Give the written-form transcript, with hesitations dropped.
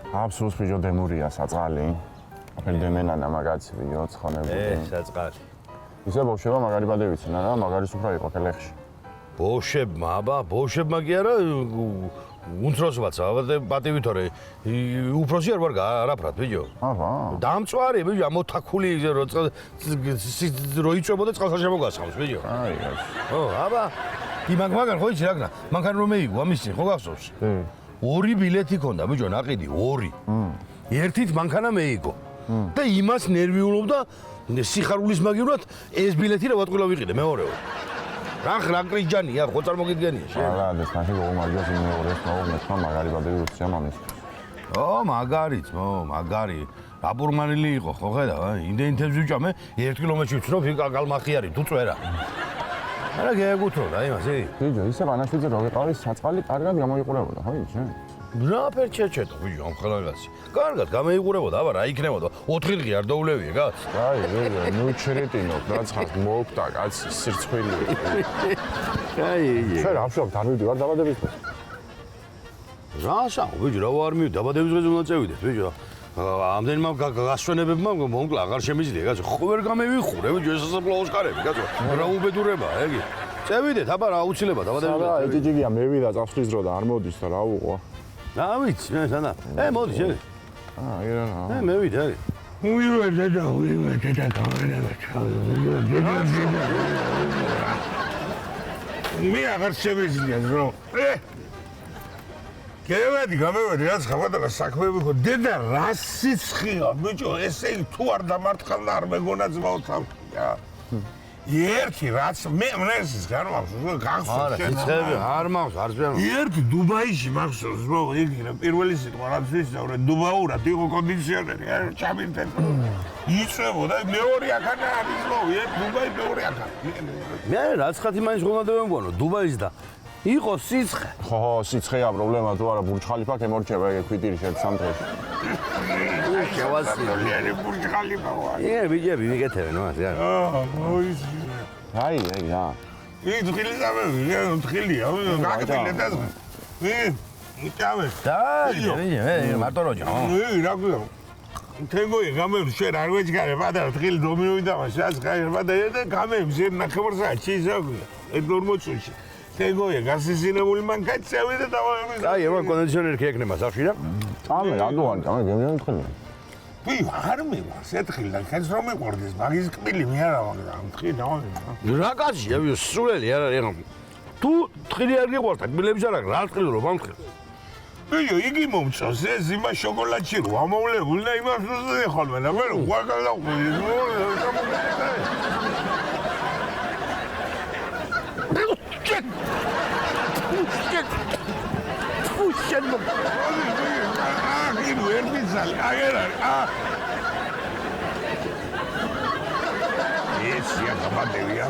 აბსოლუტ ბიჭო დემურია საწყალი. აფერდემენანა მაგაცი ბიჭო ცხონებული. საწყალი. ისე ბავშვება მაგარი ბადებიცი რა, მაგარი სუფრა იყო კელეხში. ბავშვებმა კი არა უნცროსობაც პატივი თორე უფროსი არ ვარ არაფრად ბიჭო. აბა. დამწვარი ბიჭო ამოთაქული რო იწვებოდა წყალს შემოგასხამს ბიჭო. აი. ო აბა მაგან ხო იცი რა მანქანა რომ მეიგო ამის წინ ხო გახსოვს? ორი ბილეთი ქონდა ბიჭო ნაყიდი ორი. ერთით მანქანა მეიგო. და იმას ნერვიულობდა სიხარულის მაგივრად ეს ბილეთი რა ვატყვილა ვიყიდე მეორეო. რა კრიჯანია ხო წარმოგიდგენია შენ? არა ეს ნახე გომარჯოს მეორეს მოგმეთქვა მაგარი ბადები უცია მამის. მაგარი აბურმანილი იყო ხო ხედავ იმდენ თემს ვიჭამე 1 კილომეტრში ვცნობ გალმახიარი თუ წვერა. არა გეაგუთრო და იმასე. ბიჭო ისე ვანაშვიძე რო ვიყავი საწყალი კარგად გამოიყურებოდა ხო იცი? რა ფერჩეჩეთო ბიჭო ამ ხალხს. კარგად გამოიყურებოდა აბა რა იქნებოდა 4 დღე არ დაულევია გაც. აი ნუ ჩერეტინო რაცხას მოკტა კაცი სირცხვილი. აი შენ რა ვშობ დამივდივარ დაბადების დღეს. რაშა ბიჭო რა ვარ მივ დაბადების დღეზე უნდა წევიდეთ ბიჭო. ამდენმა გასვენებებმა მომკლა აღარ შემიძლია კაცო ხო ვერ გამევიხურე ბიჭო ეს სასაფლაოს კარები კაცო რა უბედურებაა ეგი. წევიდეთ აბა რა აუცილებლად დაბადების დღეს. არა ეჭიჯიგია მევიდა წასვლის დრო და არ მოდის და რა უყვა. რა ვიცი მე სანა მოდი შე აი რა მევიდა მე აღარ შემიძლია რომ გევედი გამევედი რაც ხავადა საქმეები ხო დედა რა სიცხეა ბიჭო ესე იგი თუ არ დამარცხალ და არ მეგონა ძმაო თავია ერთი რაც მე მნესის განვახს გახსოვს შენ სიცხეები არ მავს არ ზვენ ერთი დუბაიში მახსოვს რო იგი პირველი სიტყვა რაც ვისაუბრე დუბაურად იყო კონდიციონერი ჩამირთეთ იწევოდა მეორე აქანა არის რო დუბაი მეორე აქანა მე რაც ხათი მაინც ხომადე მეგონო დუბაის და იყო სიცხე ხო სიცხეა პრობლემა თუ არა ბურჯ ხალიფა ემორჩება ეგ ქვიტირი შენ სამთროში შევასწავლე ბურჯ ხალიფა ბიჭები მიგეთებენ მას რა მოიცი აი რა ის ღილისამე ღილია გაგდილი და მიტავე და მარტო როჯა რა გქონდა თეგოი გამევ შენ არ ვეჭგარე პატარა ღილი დომინოვიდა მას გაერბა და გამევ შენ ნახევარსა შეიძლება ეს 40 თეგოი გასიზინებული მანქანა წევიდა და აი ეხლა კონდიციონერი ქეკნება სახში რა წამე რადო არ გემიონ თქვენი ვი არ მივარ სეთხილი და ხენს რომ მეყორდეს მაგის კბილი მე არა მაგრამ თხილი დავამე რა კაცია სულელი არ არის თუ თხილი არ გიყვარდა კბილების არა რა თხილი რომ ამთხილ ბიჭო იგი მომწონს ეს იმას შოკოლადში რო ამოვლებული და იმას უზრუნე ხოლმე და მე რო ვაგალა ვერბიზალი აგერა ეს ია გამადევია